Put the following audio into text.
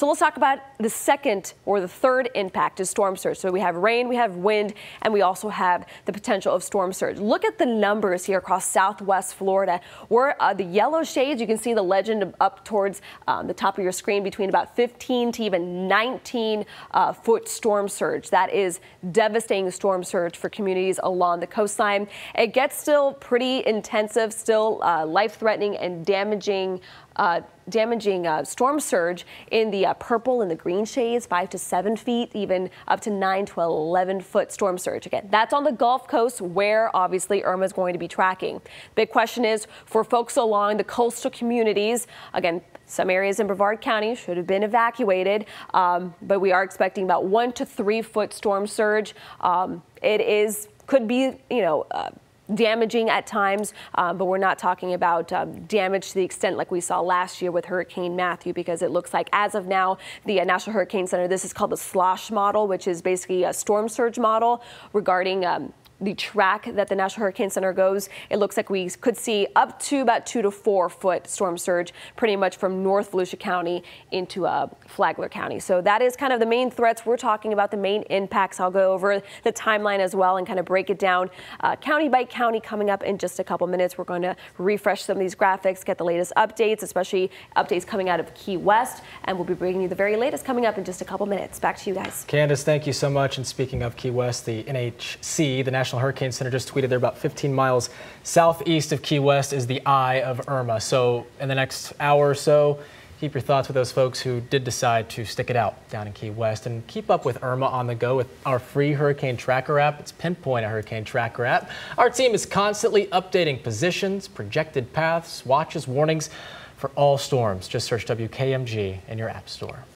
So let's talk about the second or the third impact is storm surge. So we have rain, we have wind, and we also have the potential of storm surge. Look at the numbers here across southwest Florida. Where the yellow shades, you can see the legend up towards the top of your screen between about 15 to even 19 foot storm surge. That is devastating storm surge for communities along the coastline. It gets still pretty intensive, still life-threatening and damaging storm surge in the purple and the green shades, 5 to 7 feet, even up to 9 to 11 foot storm surge. Again, that's on the Gulf Coast where obviously Irma is going to be tracking. Big question is for folks along the coastal communities. Again, some areas in Brevard County should have been evacuated, but we are expecting about 1 to 3 foot storm surge. Could be, damaging at times, but we're not talking about damage to the extent like we saw last year with Hurricane Matthew, because it looks like as of now, the National Hurricane Center, this is called the SLOSH model, which is basically a storm surge model regarding the track that the National Hurricane Center goes. It looks like we could see up to about 2 to 4 foot storm surge pretty much from North Volusia County into Flagler County. So that is kind of the main threats we're talking about, the main impacts. I'll go over the timeline as well and kind of break it down county by county coming up in just a couple minutes. We're going to refresh some of these graphics, get the latest updates, especially updates coming out of Key West, and we'll be bringing you the very latest coming up in just a couple minutes. Back to you guys. Candace, thank you so much. And speaking of Key West, the NHC, the National Hurricane Center, just tweeted they're about 15 miles southeast of Key West is the eye of Irma. So in the next hour or so, keep your thoughts with those folks who did decide to stick it out down in Key West, and keep up with Irma on the go with our free Hurricane Tracker app. It's Pinpoint, a Hurricane Tracker app. Our team is constantly updating positions, projected paths, watches, warnings for all storms. Just search WKMG in your app store.